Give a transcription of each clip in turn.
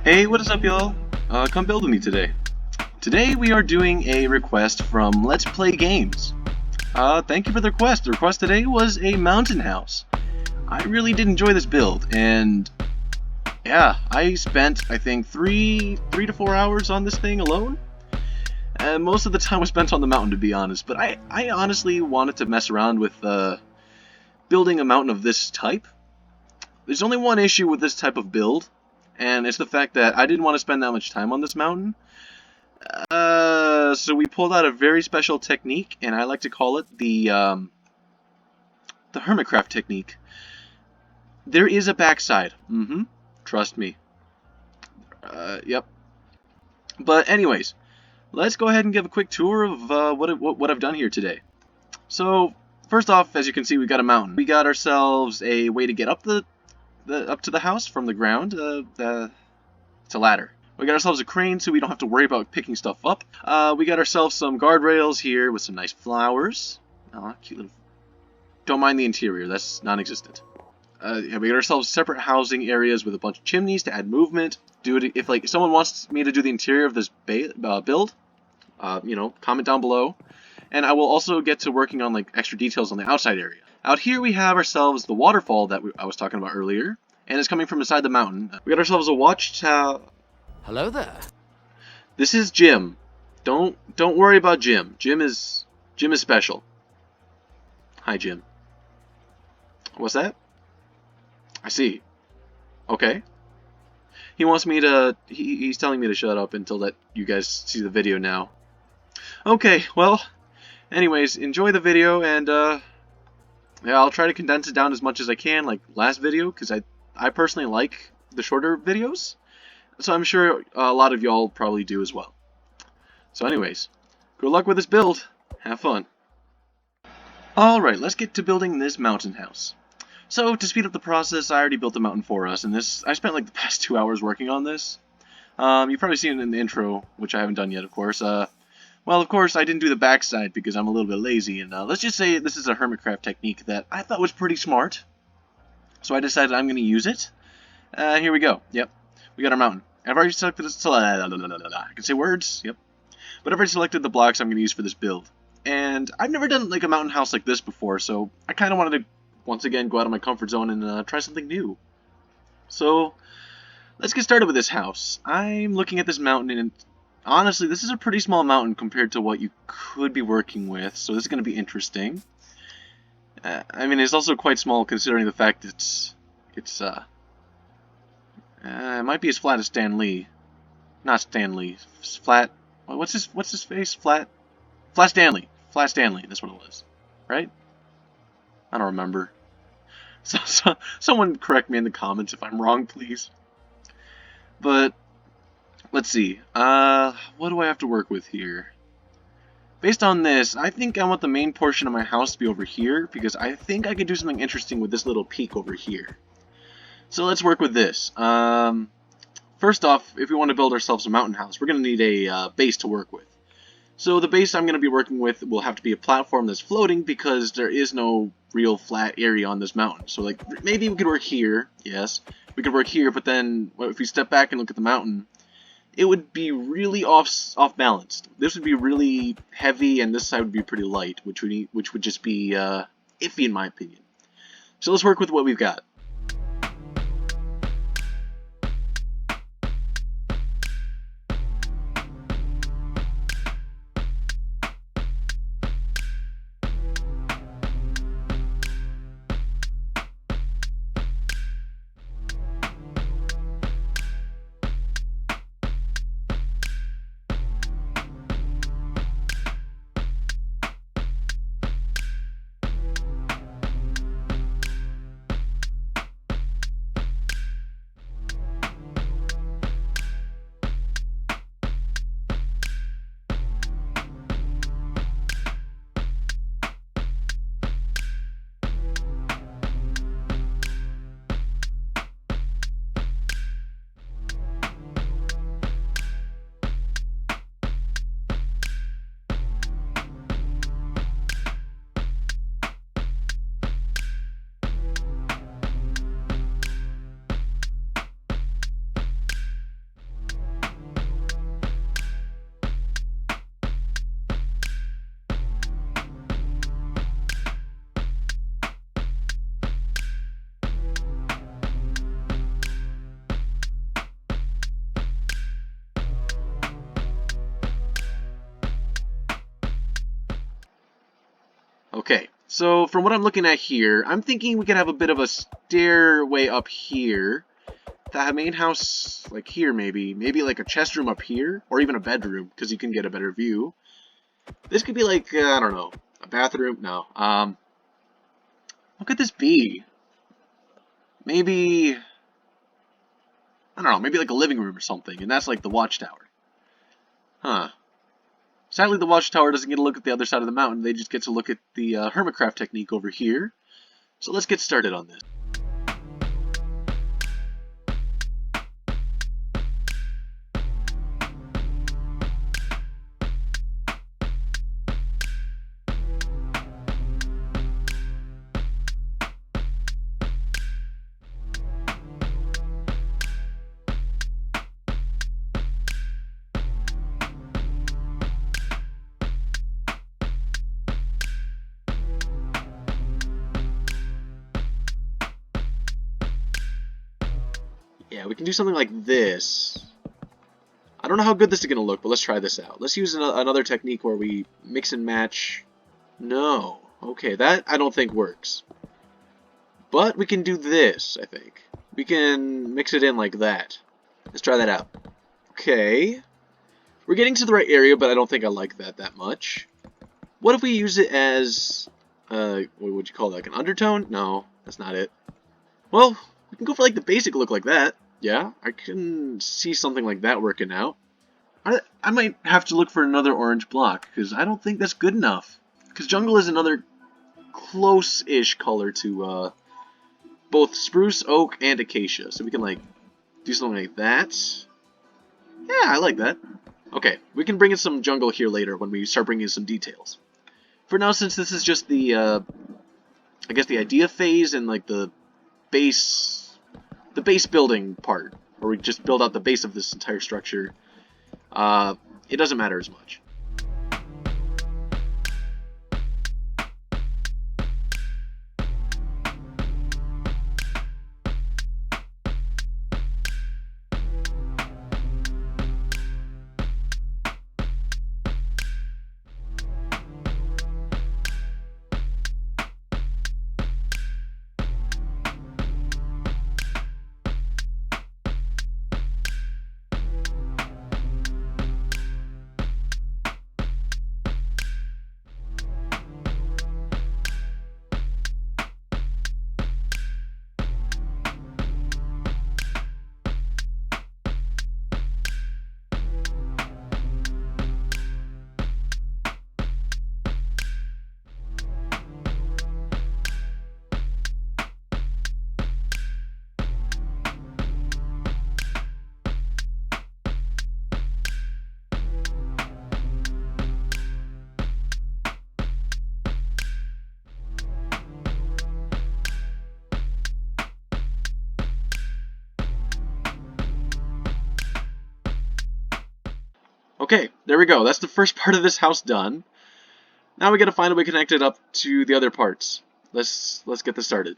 Hey, what is up, y'all? Come build with me today. Today we are doing a request from Let's Play Games. Thank you for the request. The request today was a mountain house. I really did enjoy this build, and yeah, I spent, I think, three to 4 hours on this thing alone. And most of the time was spent on the mountain, to be honest. But I honestly wanted to mess around with building a mountain of this type. There's only one issue with this type of build, and it's the fact that I didn't want to spend that much time on this mountain. So we pulled out a very special technique, and I like to call it the Hermitcraft technique. There is a backside. Trust me. Yep. But anyways, let's go ahead and give a quick tour of what I've done here today. So first off, as you can see, we got a mountain. We got ourselves a way to get up up to the house from the ground. It's a ladder. We got ourselves a crane so we don't have to worry about picking stuff up. We got ourselves some guardrails here with some nice flowers. Aw, cute little... Don't mind the interior, that's non-existent. We got ourselves separate housing areas with a bunch of chimneys to add movement. If someone wants me to do the interior of this build, you know, comment down below. And I will also get to working on like extra details on the outside area. Out here we have ourselves the waterfall that I was talking about earlier, and it's coming from inside the mountain. We got ourselves a watchtower. Hello there. This is Jim. Don't worry about Jim. Jim is special. Hi, Jim. What's that? I see. Okay. He wants me to... He's telling me to shut up until that you guys see the video now. Okay, well... Anyways, enjoy the video, and yeah, I'll try to condense it down as much as I can, like last video, because I personally like the shorter videos. So I'm sure a lot of y'all probably do as well. So anyways, good luck with this build. Have fun. Alright, let's get to building this mountain house. So to speed up the process, I already built the mountain for us, and I spent like the past 2 hours working on this. You've probably seen it in the intro, which I haven't done yet, of course. Well, of course, I didn't do the backside because I'm a little bit lazy, and let's just say this is a Hermitcraft technique that I thought was pretty smart. So I decided I'm going to use it. Here we go. Yep. We got our mountain. I've already selected I can say words. Yep. But I've already selected the blocks I'm going to use for this build. And I've never done like a mountain house like this before, so I kind of wanted to once again go out of my comfort zone and try something new. So let's get started with this house. I'm looking at this mountain, and honestly, this is a pretty small mountain compared to what you could be working with, so this is going to be interesting. I mean, it's also quite small considering the fact it might be as flat as Stan Lee. Not Stan Lee. Flat. What's his face? Flat Stanley. Flat Stanley. That's what it was, right? I don't remember. So someone correct me in the comments if I'm wrong, please. But let's see. What do I have to work with here? Based on this, I think I want the main portion of my house to be over here because I think I could do something interesting with this little peak over here. So let's work with this. First off, if we want to build ourselves a mountain house, we're going to need a base to work with. So the base I'm going to be working with will have to be a platform that's floating because there is no real flat area on this mountain. So like maybe we could work here, yes. We could work here, but then if we step back and look at the mountain, it would be really off balanced. This would be really heavy, and this side would be pretty light, which would just be iffy in my opinion. So let's work with what we've got. Okay, so from what I'm looking at here, I'm thinking we could have a bit of a stairway up here. The main house, like here maybe. Maybe like a chest room up here, or even a bedroom, because you can get a better view. This could be like, I don't know, a bathroom? No. What could this be? Maybe, I don't know, maybe like a living room or something, and that's like the watchtower. Huh. Sadly, the watchtower doesn't get to look at the other side of the mountain, they just get to look at the hermitcraft technique over here. So let's get started on this. Yeah, we can do something like this. I don't know how good this is going to look, but let's try this out. Let's use another technique where we mix and match. No. Okay, that I don't think works. But we can do this, I think. We can mix it in like that. Let's try that out. Okay. We're getting to the right area, but I don't think I like that much. What if we use it as, what would you call that, like an undertone? No, that's not it. Well, we can go for like the basic look like that. Yeah, I can see something like that working out. I might have to look for another orange block, because I don't think that's good enough. Because jungle is another close-ish color to both spruce, oak, and acacia. So we can like do something like that. Yeah, I like that. Okay, we can bring in some jungle here later when we start bringing in some details. For now, since this is just the, I guess the idea phase and like the base building part, where we just build out the base of this entire structure, it doesn't matter as much. Okay, there we go. That's the first part of this house done. Now we gotta find a way to connect it up to the other parts. Let's get this started.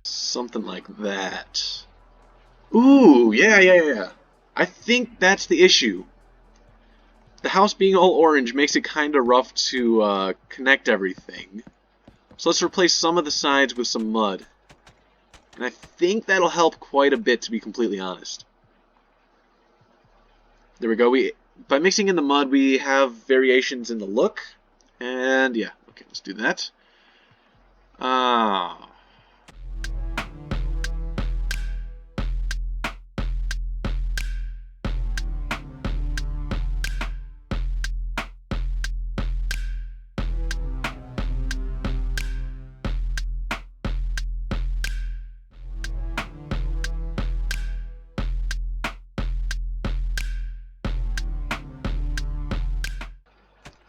Something like that. Ooh, yeah. I think that's the issue. The house being all orange makes it kind of rough to connect everything. So let's replace some of the sides with some mud. And I think that'll help quite a bit, to be completely honest. There we go. By mixing in the mud, we have variations in the look. And yeah, okay, let's do that. Ah.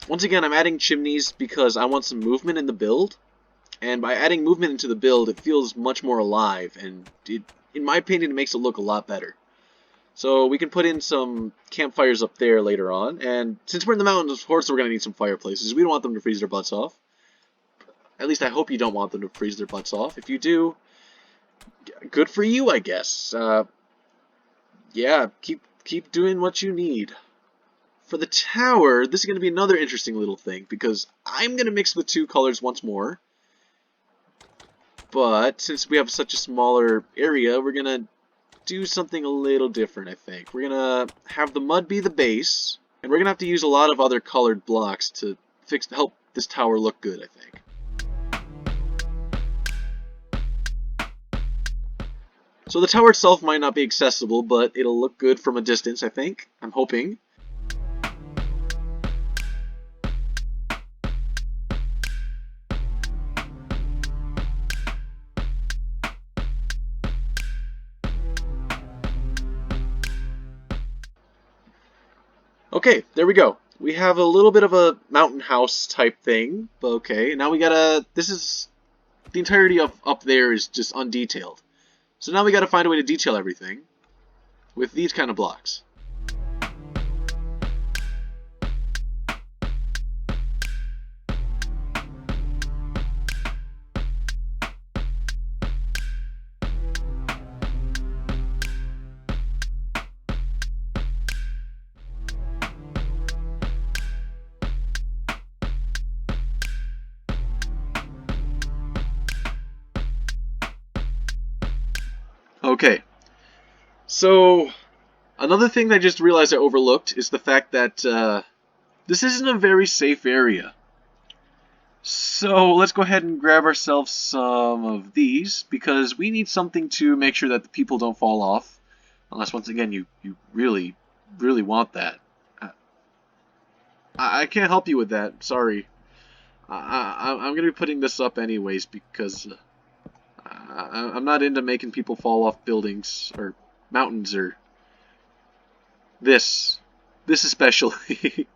Once again, I'm adding chimneys because I want some movement in the build. And by adding movement into the build, it feels much more alive. And in my opinion, it makes it look a lot better. So we can put in some campfires up there later on. And since we're in the mountains, of course we're going to need some fireplaces. We don't want them to freeze their butts off. At least I hope you don't want them to freeze their butts off. If you do, good for you, I guess. Yeah, keep doing what you need. For the tower, this is going to be another interesting little thing, because I'm going to mix the two colors once more. But since we have such a smaller area, we're going to do something a little different, I think. We're going to have the mud be the base, and we're going to have to use a lot of other colored blocks to help this tower look good, I think. So the tower itself might not be accessible, but it'll look good from a distance, I think. I'm hoping. Okay, there we go. We have a little bit of a mountain house type thing. Okay, now we gotta... This is... The entirety of up there is just undetailed. So now we gotta find a way to detail everything with these kind of blocks. Okay, so another thing that I just realized I overlooked is the fact that this isn't a very safe area. So let's go ahead and grab ourselves some of these, because we need something to make sure that the people don't fall off. Unless, once again, you really, really want that. I can't help you with that, sorry. I'm going to be putting this up anyways, because I'm not into making people fall off buildings, or mountains, or this. This especially.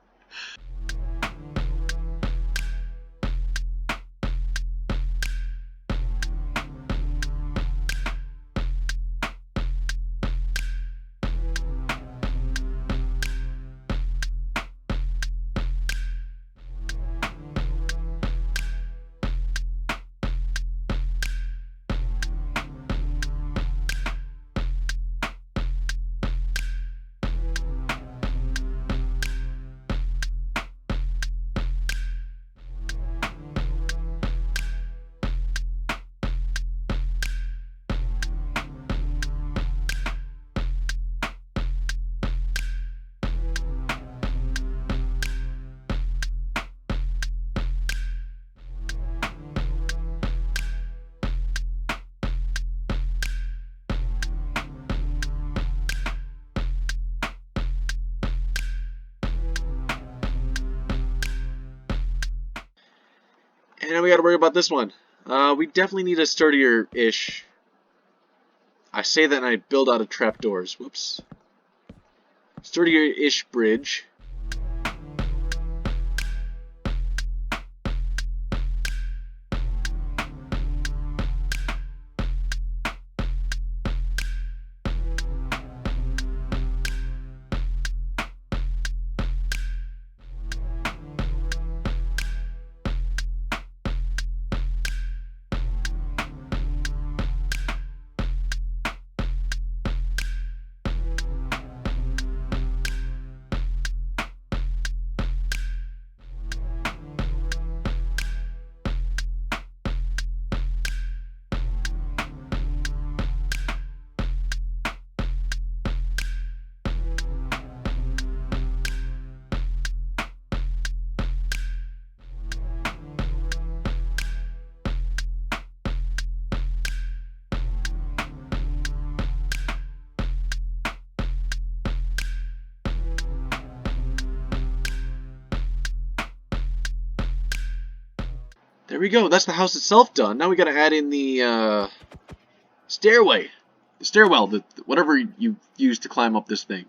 And we gotta worry about this one. We definitely need a sturdier-ish... I say that and I build out of trapdoors. Whoops. Sturdier-ish bridge. There we go. That's the house itself done. Now we gotta add in the stairway. The stairwell, whatever you use to climb up this thing.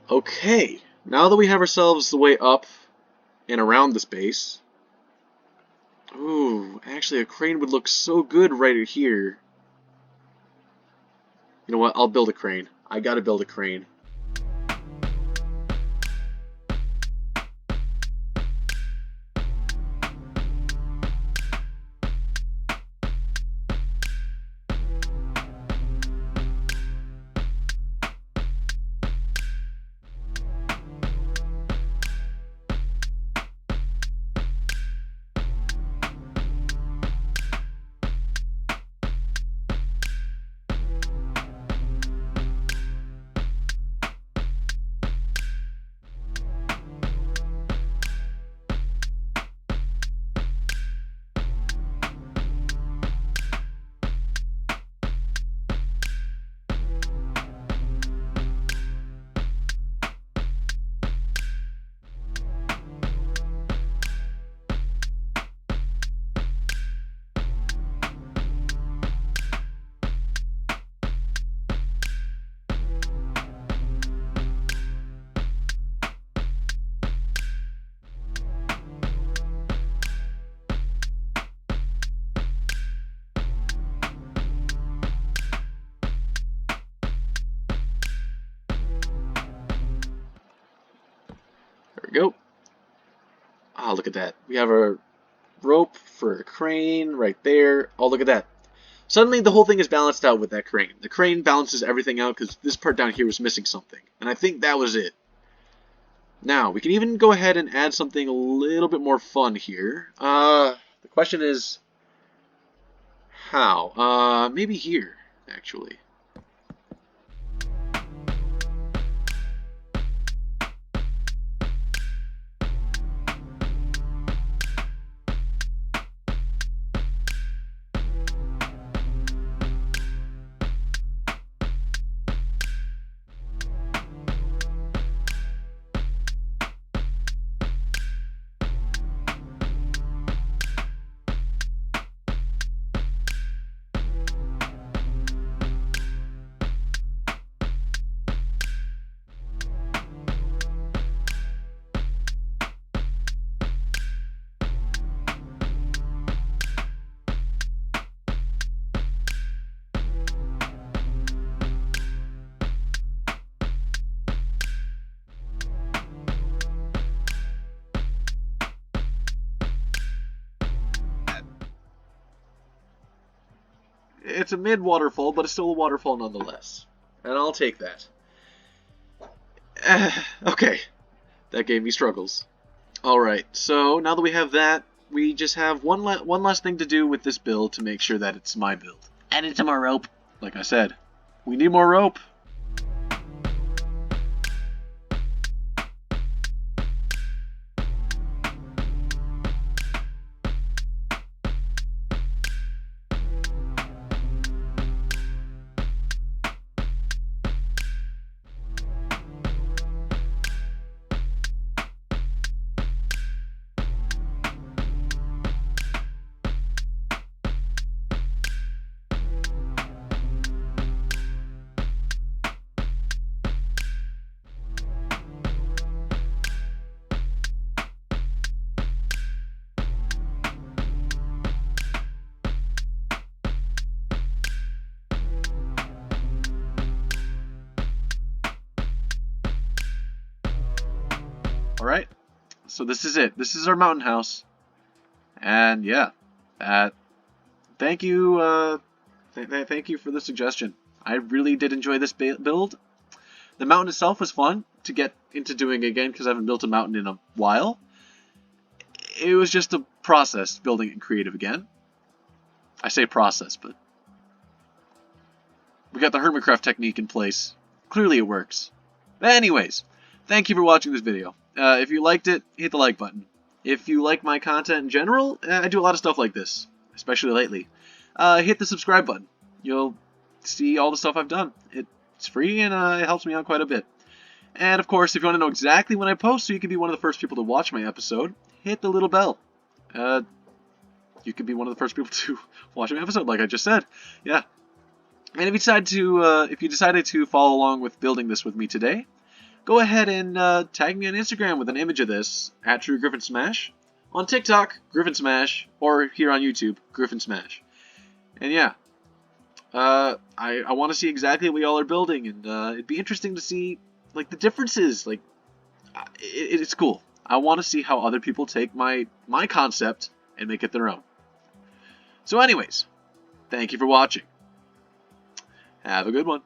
Okay, now that we have ourselves the way up and around this base. Ooh, actually a crane would look so good right here. You know what, I'll build a crane. I gotta build a crane. There we go. Ah, look at that. We have a rope for a crane right there. Oh, look at that. Suddenly the whole thing is balanced out with that crane. The crane balances everything out because this part down here was missing something. And I think that was it. Now, we can even go ahead and add something a little bit more fun here. The question is, how? Maybe here, actually. It's a mid-waterfall, but it's still a waterfall nonetheless. And I'll take that. Okay. That gave me struggles. Alright, so now that we have that, we just have one last thing to do with this build to make sure that it's my build. Add some more rope. Like I said, we need more rope. Alright, So this is it. This is our mountain house. And yeah, thank you, thank you for the suggestion. I really did enjoy this build. The mountain itself was fun to get into doing again because I haven't built a mountain in a while. It was just a process building it in creative again. I say process, but we got the Hermitcraft technique in place. Clearly it works. But anyways, thank you for watching this video. If you liked it, hit the like button. If you like my content in general, I do a lot of stuff like this, especially lately. Hit the subscribe button. You'll see all the stuff I've done. It's free and it helps me out quite a bit. And of course, if you want to know exactly when I post so you can be one of the first people to watch my episode, hit the little bell. You can be one of the first people to watch my episode, like I just said. Yeah. And if you decided to follow along with building this with me today, go ahead and tag me on Instagram with an image of this at @TrueGriffonSmash, on TikTok GriffonSmash, or here on YouTube GriffonSmash. And yeah, I want to see exactly what y'all are building, and it'd be interesting to see like the differences. Like, it's cool. I want to see how other people take my concept and make it their own. So anyways, thank you for watching. Have a good one.